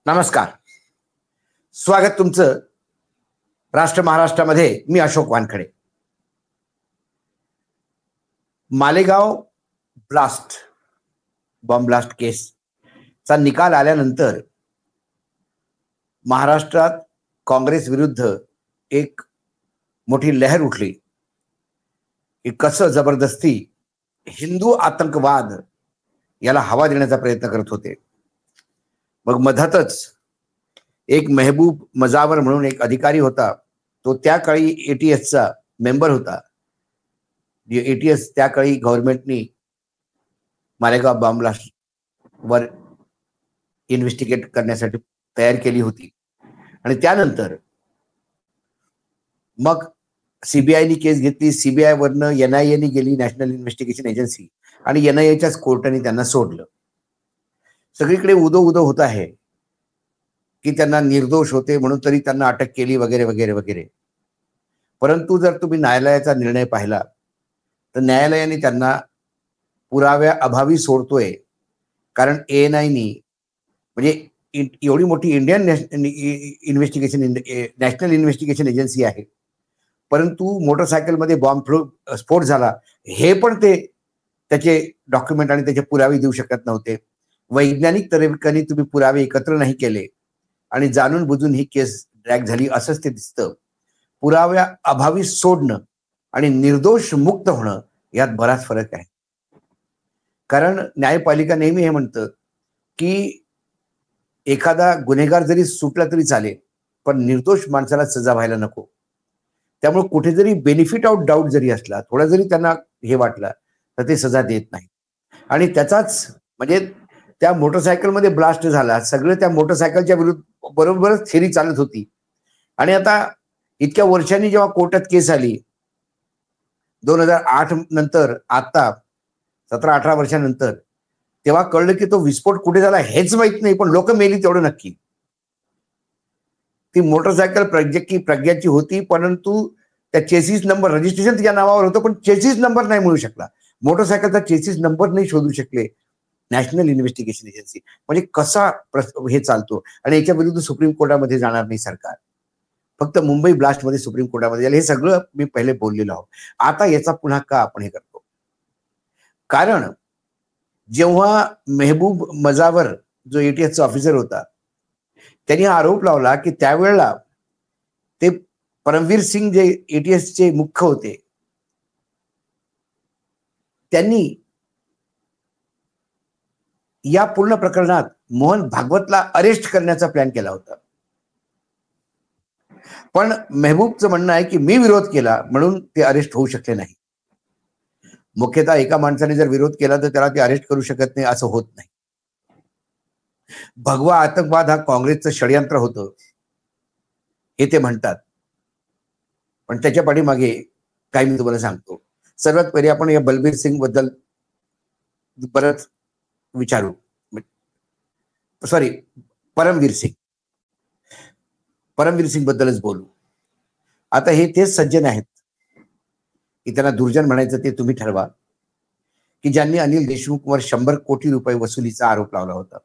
नमस्कार. स्वागत तुमचं राष्ट्र महाराष्ट्रामध्ये. मी अशोक वानखडे. मालेगाव बॉम्ब ब्लास्ट केसचा निकाल आल्यानंतर महाराष्ट्रात काँग्रेस विरुद्ध एक मोठी लहर उठली की कसं जबरदस्ती हिंदू आतंकवाद याला हवा देण्याचा प्रयत्न करत होते. मग मधातच एक मेहबूब मजावर म्हणून एक अधिकारी होता, तो त्या काळी एटीएसचा मेंबर होता. एटीएस त्या काळी गव्हर्नमेंटनी मालेगाव बॉम्ब ब्लास्ट वर इन्व्हेस्टिगेट करण्यासाठी तयार केली होती. आणि त्यानंतर मग सीबीआयनी केस घेतली. सीबीआय वरनं एनआयएनी गेली, नॅशनल इन्व्हेस्टिगेशन एजन्सी, आणि एनआयएच्याच कोर्टाने त्यांना सोडलं. सगळीकडे उदो उदो होत आहे की त्यांना निर्दोष होते म्हणून तरी त्यांना अटक केली वगैरे वगैरे वगैरे. परंतु जर तुम्ही न्यायालयाचा निर्णय पाहिला तर न्यायालयाने त्यांना पुराव्या अभावी सोडतोय. कारण एएनआयनी म्हणजे एवढी मोठी इंडियन नॅशनल इन्व्हेस्टिगेशन एजन्सी आहे, परंतु मोटरसायकलमध्ये स्फोट झाला हे पण ते त्याचे डॉक्युमेंट आणि त्याचे पुरावे देऊ शकत नव्हते. वैज्ञानिक तरीक्याने तुम्ही पुरावे एकत्र नाही केले आणि जाणून बुजून ही केस ड्रॅग झाली असंच ते दिसतं. पुराव्या अभावी सोडणं आणि निर्दोष मुक्त होणं यात बराच फरक आहे. कारण न्यायपालिका नेहमी हे म्हणतं की एखादा गुन्हेगार जरी सुटला तरी चालेल, पण निर्दोष माणसाला सजा व्हायला नको. त्यामुळे कुठे जरी बेनिफिट ऑफ डाऊट जरी असला, थोडा जरी त्यांना हे वाटलं तर ते सजा देत नाही. आणि त्याचाच म्हणजे त्या मोटरसायकलमध्ये ब्लास्ट झाला, सगळं त्या मोटरसायकलच्या विरुद्ध बरोबरच थेरी चालत होती. आणि आता इतक्या वर्षांनी जेव्हा कोर्टात केस आली 2008 नंतर, आता 17-18 वर्षानंतर, तेव्हा कळलं की तो विस्फोट कुठे झाला हेच माहित नाही, पण लोक मेली तेवढं नक्की. ती मोटरसायकल प्रज्ञाची होती, परंतु त्या चेसिस नंबर, रजिस्ट्रेशन तिच्या नावावर होतं पण चेसिस नंबर नाही मिळू शकला. मोटरसायकलचा चेसिस नंबर नाही शोधू शकले नॅशनल इन्व्हेस्टिगेशन एजन्सी. म्हणजे कसा हे चालतो. आणि याच्या विरुद्ध सुप्रीम कोर्टामध्ये जाणार नाही सरकार, फक्त मुंबई ब्लास्ट मध्ये सुप्रीम कोर्टामध्ये जाईल. हे सगळं मी पहिले बोललेलो आहोत. आता याचा पुन्हा का आपण हे करतो? कारण जेव्हा मेहबूब मजावर जो एटीएसचा ऑफिसर होता, त्यांनी हा आरोप लावला की त्यावेळेला ते परमवीर सिंग जे एटीएसचे मुख्य होते, त्यांनी या पूर्ण प्रकरणात मोहन भागवतला अरेस्ट करण्याचा प्लॅन केला होता. पण मेहबूबचं म्हणणं आहे की मी विरोध केला म्हणून ते अरेस्ट होऊ शकले नाही. मुख्यतः एका माणसाने जर विरोध केला तर त्याला ते अरेस्ट करू शकत नाही, असं होत नाही. भगवा आतंकवाद हा काँग्रेसचं षडयंत्र होतं हे ते म्हणतात, पण त्याच्या पाठीमागे काय मी तुम्हाला सांगतो. सर्वात पहिले आपण या बलबीर सिंग बद्दल बरंच विचारू. परमवीर सिंग बद्दलच बोलू. आता हे तेच सज्जन आहेत की त्यांना दुर्जन म्हणायचं ते तुम्ही ठरवा, की ज्यांनी अनिल देशमुखवर 100 कोटी रुपये वसुलीचा आरोप लावला होता.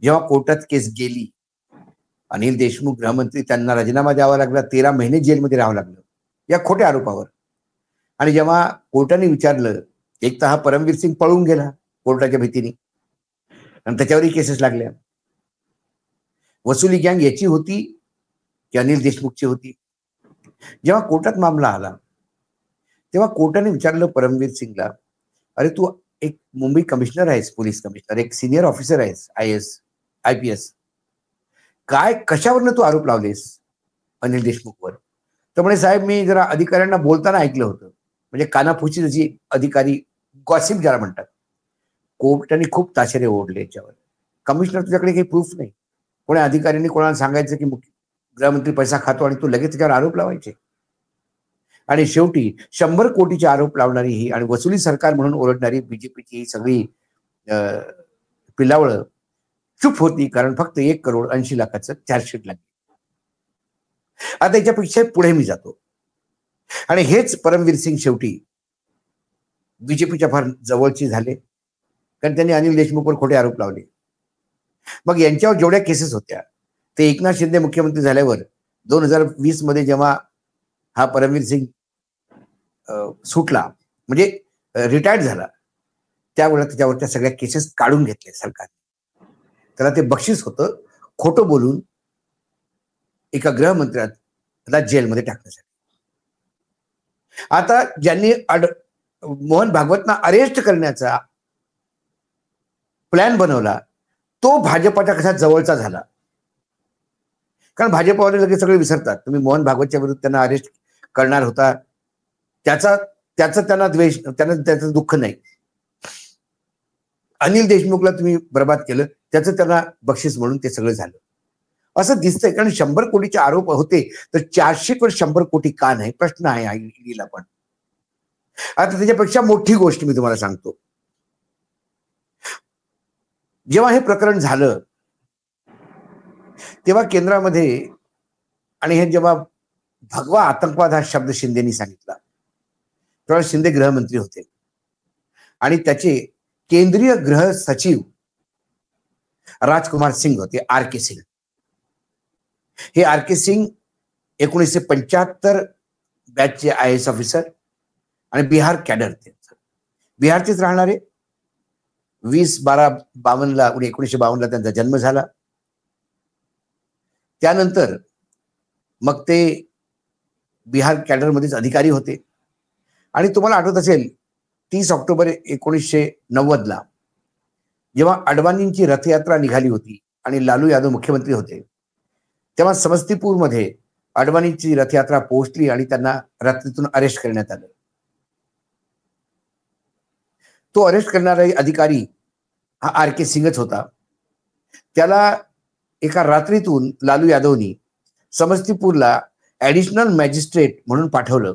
जेव्हा कोर्टात केस गेली, अनिल देशमुख गृहमंत्री, त्यांना राजीनामा द्यावा लागला, 13 महिने जेलमध्ये राहावं लागलं या खोट्या आरोपावर. आणि जेव्हा कोर्टाने विचारलं, एक तर हा परमवीर सिंग पळून गेला कोर्टाच्या भीतीने आणि त्याच्यावरही केसेस लागल्या. वसुली गँग याची होती की अनिल देशमुखची होती? जेव्हा कोर्टात मामला आला तेव्हा कोर्टाने विचारलं परमवीर सिंगला, अरे तू एक मुंबई कमिशनर आहेस, पोलीस कमिशनर, एक सिनियर ऑफिसर आहेस, IAS IPS, काय कशावरनं तू आरोप लावलेस अनिल देशमुखवर? तर म्हणे, साहेब मी जरा अधिकाऱ्यांना बोलताना ऐकलं होतं. म्हणजे कानाफुची जशी अधिकारी, गॉसिप ज्याला म्हणतात. कोर्टाने खूप ताशेरे ओढले याच्यावर. कमिशनर, तुझ्याकडे काही प्रूफ नाही, कोणी अधिकाऱ्यांनी कोणाला सांगायचं की गृहमंत्री पैसा खातो आणि तू लगेच त्याच्यावर आरोप लावायचे. आणि शेवटी 100 कोटीचे आरोप लावणारी ही आणि वसुली सरकार म्हणून ओरडणारी बीजेपीची ही सगळी पिलावळं चूप होती, कारण फक्त 1,80,00,000 चार्जशीट लागली. आता याच्यापेक्षा पुढे मी जातो. आणि हेच परमवीर सिंग शेवटी बीजेपीच्या फार जवळचे झाले, कारण त्यांनी अनिल देशमुखवर खोटे आरोप लावले. मग यांच्यावर जेवढ्या केसेस होत्या ते एकनाथ शिंदे मुख्यमंत्री झाल्यावर 2020 मध्ये जेव्हा हा परमवीर सिंग सुटला, म्हणजे रिटायर्ड झाला, त्यावेळेला त्याच्यावरच्या सगळ्या केसेस काढून घेतले सरकारने. त्याला ते बक्षीस होतं खोटं बोलून एका गृहमंत्र्याला जेलमध्ये टाकण्यासाठी. आता ज्यांनी मोहन भागवतना अरेस्ट करण्याचा प्लॅन बनवला तो भाजपाच्या कशा जवळचा झाला, कारण भाजपवाले लगेच सगळे विसरतात. तुम्ही मोहन भागवतच्या विरुद्ध त्यांना अरेस्ट करणार होता, त्याचं त्यांना द्वेष, त्यांना त्याचं दुःख नाही. अनिल देशमुखला तुम्ही बर्बाद केलं, त्याचं त्यांना बक्षीस म्हणून ते सगळं झालं असं दिसतंय. कारण 100 कोटीचे आरोप होते, तर 400 वर 100 कोटी का नाही, प्रश्न आहे ईडीला पण. आता त्याच्यापेक्षा मोठी गोष्ट मी तुम्हाला सांगतो. जेव्हा हे प्रकरण झालं तेव्हा केंद्रामध्ये, आणि हे जेव्हा भगवा आतंकवाद हा शब्द शिंदेनी सांगितला, तेव्हा शिंदे गृहमंत्री होते आणि त्याचे केंद्रीय गृह सचिव राजकुमार सिंग होते, आर के सिंग. हे R K Singh 1975 बॅचचे IAS officer आणि बिहार कॅडर. बिहारचेच राहणारे. 1952ला त्यांचा जन्म झाला. त्यानंतर मग ते बिहार कॅडरमध्येच अधिकारी होते. आणि तुम्हाला आठवत असेल 30 ऑक्टोबर 1990ला जेव्हा अडवाणींची रथयात्रा निघाली होती आणि लालू यादव मुख्यमंत्री होते, तेव्हा समस्तीपूरमध्ये अडवाणींची रथयात्रा पोहोचली आणि त्यांना रथेतून अरेस्ट करण्यात आलं. तो अरेस्ट करणारा अधिकारी हा आर के सिंगच होता. त्याला एका रात्रीतून लालू यादवनी समस्तीपूरला ऍडिशनल मॅजिस्ट्रेट म्हणून पाठवलं.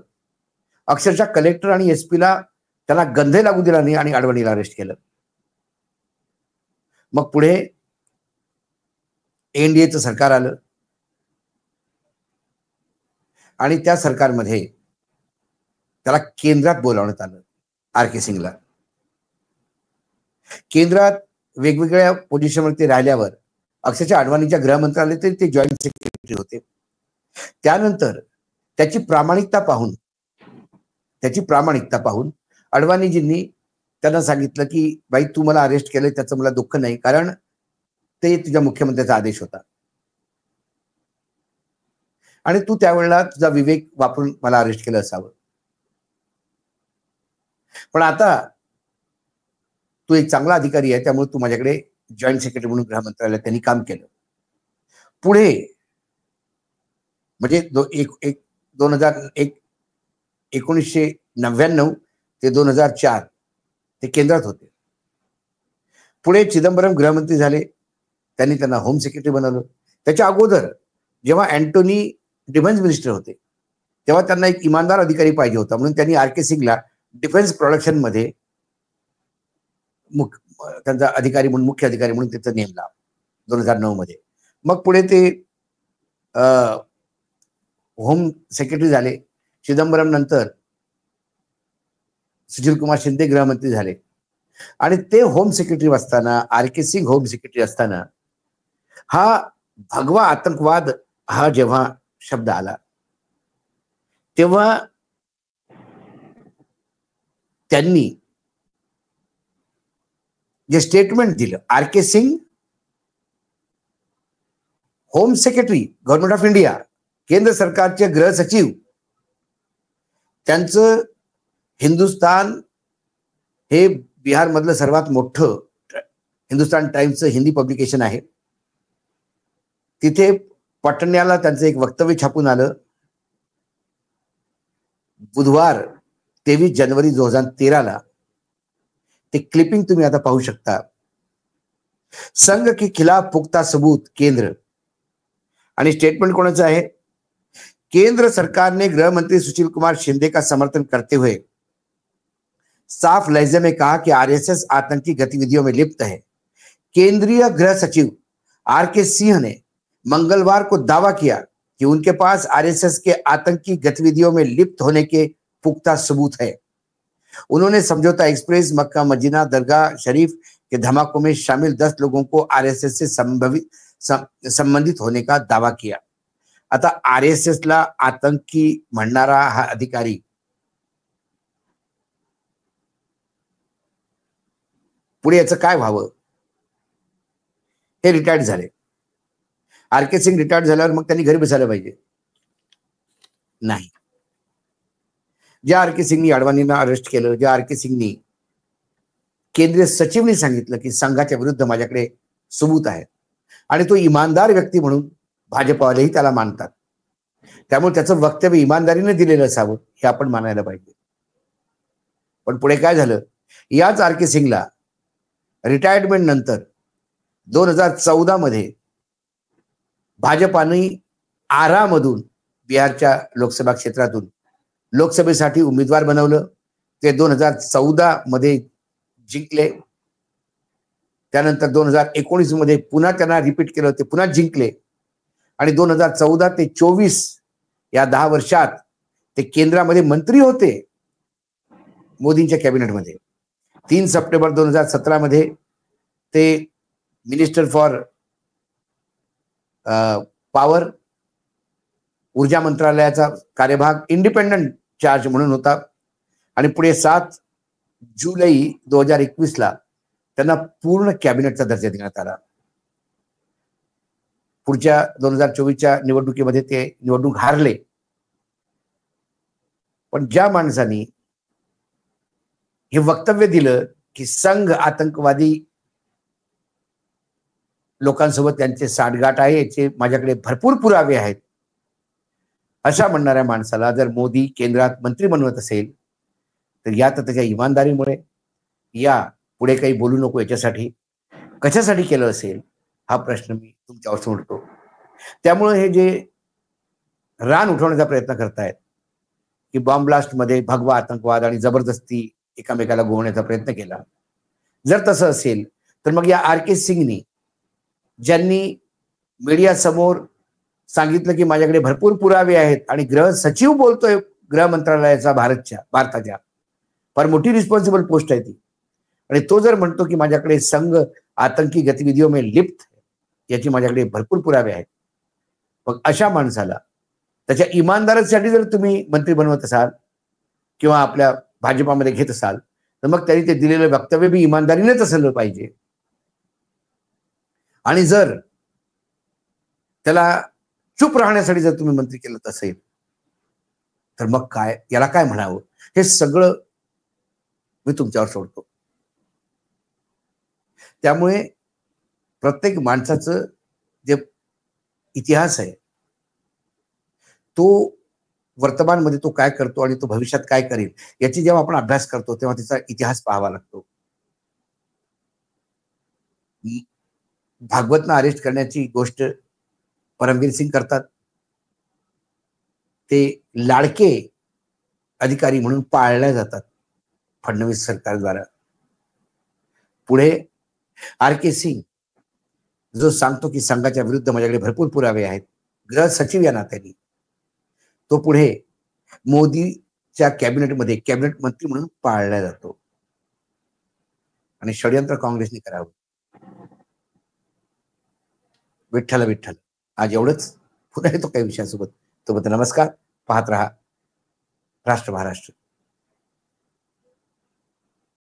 अक्षरशः कलेक्टर आणि SP ला त्याला गंध लागू दिला नाही आणि अडवाणीला अरेस्ट केलं. मग पुढे NDAचं सरकार आलं आणि त्या सरकारमध्ये त्याला केंद्रात बोलावण्यात आलं. आर के सिंगला केंद्रात वेगवेगळ्या पोझिशनवरती राहिल्यावर अक्षरशः अडवाणीच्या गृहमंत्रालयात ते जॉईंट सेक्रेटरी होते. त्यानंतर त्याची प्रामाणिकता पाहून अडवाणीजींनी त्यांना सांगितलं की बाई, तू मला अरेस्ट केलंय त्याचं मला दुःख नाही, कारण ते तुझ्या मुख्यमंत्र्याचा आदेश होता आणि तू त्यावेळेला तुझा विवेक वापरून मला अरेस्ट केलं असावं. पण आता तू एक चांगला अधिकारी आहे, त्यामुळे तू माझ्याकडे जॉईंट सेक्रेटरी म्हणून गृहमंत्रालयात त्यांनी काम केलं. पुढे म्हणजे 1999 ते 2004 ते केंद्रात होते. पुढे चिदंबरम गृहमंत्री झाले, त्यांनी त्यांना होम सेक्रेटरी बनवलं. त्याच्या अगोदर जेव्हा अँटोनी डिफेन्स मिनिस्टर होते, तेव्हा त्यांना एक इमानदार अधिकारी पाहिजे होता, म्हणून त्यांनी आर के सिंगला डिफेन्स प्रोडक्शन मध्ये त्यांचा अधिकारी म्हणून, मुख्य अधिकारी म्हणून त्याचा नेमला 2009 मध्ये. मग पुढे ते होम सेक्रेटरी झाले. चिदंबरम नंतर सुशील कुमार शिंदे गृहमंत्री झाले आणि ते होम सेक्रेटरी असताना, R K Singh home secretary असताना, हा भगवा आतंकवाद हा जेव्हा शब्द आला तेव्हा त्यांनी जे स्टेटमेंट दिलं, R K Singh home secretary government of India, केंद्र सरकारचे गृह सचिव, त्यांचं हिंदुस्तान हे बिहार मधलं सर्वात मोठं हिंदुस्तान टाइम्सचं हिंदी पब्लिकेशन आहे. तिथे पटण्याला त्यांचं एक वक्तव्य छापून आलं. बुधवार 23 जानेवारी 2013ला ते क्लिपिंग तुम्ही आता पाहू शकता. संघ के खिलाफ पुख्ता सबूत केंद्र, आणि स्टेटमेंट कोणाचं आहे? केंद्र सरकार ने गृह मंत्री सुशील कुमार शिंदे का समर्थन करते हुए साफ लहजे में कहा कि RSS आतंकी गतिविधियों में लिप्त है. केंद्रीय गृह सचिव आर के सिंह ने मंगलवार को दावा किया कि उनके पास RSS के आतंकी गतिविधियों में लिप्त होने के पुख्ता सबूत है. उन्होंने समझौता express, Mecca Medina, Dargah Sharif कि धमाकों में शामिल 10 लोगों को आरएसएस से संबंधित होने का दावा किया। आता आरएसएस ला आतंकी म्हणणारा हा अधिकारी पुढे याचं काय व्हावं? हे रिटायर्ड झाले. आर के सिंग रिटायर्ड झाल्यावर मग त्यांनी घरी बसायला पाहिजे नाही. ज्या आर के सिंगनी अडवाणींना अरेस्ट केलं, ज्या आर के सिंगनी केंद्रीय सचिवनी सांगितलं की संघाच्या विरुद्ध माझ्याकडे सबूत आहे आणि तो इमानदार व्यक्ती म्हणून भाजपवालेही त्याला मानतात, त्यामुळे त्याचं वक्तव्य इमानदारीने दिलेलं असावं हे आपण मानायला पाहिजे. पण पुढे काय झालं? याच आर के सिंगला रिटायरमेंट नंतर 2014 मध्ये भाजपाने आरामधून बिहारच्या लोकसभा क्षेत्रातून लोकसभेसाठी उमेदवार बनवलं. ते 2014 मध्ये जिंकले. त्यानंतर 2019 मध्ये पुन्हा त्यांना रिपीट केलं, ते पुन्हा जिंकले आणि 2014 ते 24 या 10 वर्षात ते केंद्रामध्ये मंत्री होते मोदींच्या कॅबिनेटमध्ये. 3 सप्टेंबर 2017 मध्ये ते मिनिस्टर फॉर पॉवर, ऊर्जा मंत्रालयाचा कार्यभाग इंडिपेंडंट चार्ज म्हणून होता आणि पुढे 7 जुलै 2021 ला त्यांना पूर्ण कॅबिनेटचा दर्जा देण्यात आला. पुढच्या 2024च्या निवडणुकीमध्ये ते निवडणूक हारले. पण ज्या माणसांनी हे वक्तव्य दिलं की संघ आतंकवादी लोकांसोबत त्यांचे साठगाठ आहे, याचे माझ्याकडे भरपूर पुरावे आहेत, अशा म्हणणाऱ्या माणसाला जर मोदी केंद्रात मंत्री बनवत असेल तर या तर त्याच्या इमानदारीमुळे, या पुढे काही बोलू नको याच्यासाठी, कशासाठी केलं असेल हा प्रश्न मी तुमच्यावर सोडतो. त्यामुळे हे जे रान उठवण्याचा प्रयत्न करतायत की बॉम्ब ब्लास्ट मध्ये भगवा आतंकवाद आणि जबरदस्ती एकामेकाला गोवण्याचा प्रयत्न केला, जर तसं असेल तर मग या आर के सिंगनी ज्यांनी मीडिया समोर सांगितलं की माझ्याकडे भरपूर पुरावे आहेत आणि गृह सचिव बोलतोय गृह मंत्रालयाचा भारताच्या फार मोठी रिस्पॉन्सिबल पोस्ट आहे ती, आणि तो जर म्हणतो की माझ्याकडे संघ आतंकी गतिविधियों में लिप्त याची माझ्याकडे भरपूर पुरावे आहेत, मग अशा माणसाला त्याच्या इमानदारीसाठी जर तुम्ही मंत्री बनवत असाल किंवा आपल्या भाजपामध्ये घेत असाल तर मग त्यांनी ते दिलेलं वक्तव्य बी इमानदारीनेच असलं पाहिजे. आणि जर त्याला चुप राहण्यासाठी जर तुम्ही मंत्री केलं असेल तर मग काय, याला काय म्हणावं, हे सगळं मी तुमच्यावर सोडतो. त्यामुळे प्रत्येक माणसाचं जे इतिहास आहे तो वर्तमानमध्ये तो काय करतो आणि तो भविष्यात काय करेल याची जेव्हा आपण अभ्यास करतो तेव्हा त्याचा इतिहास पाहावा लागतो. भागवतनं अरेस्ट करण्याची गोष्ट परमवीर सिंग करतात, ते लाडके अधिकारी म्हणून पाळल्या जातात फडणवीस सरकारद्वारा. पुढे आर के सिंग जो सांगतो की संघाच्या विरुद्ध माझ्याकडे भरपूर पुरावे आहेत, गृह सचिव या नात्याने, तो पुढे मोदीच्या कॅबिनेटमध्ये कॅबिनेट मंत्री म्हणून पाळला जातो आणि षडयंत्र काँग्रेसने करावं. विठ्ठल विठ्ठल. आज एवढंच. पुन्हा येतो काही विषयासोबत. तोपर्यंत नमस्कार. पाहत रहा राष्ट्र महाराष्ट्र.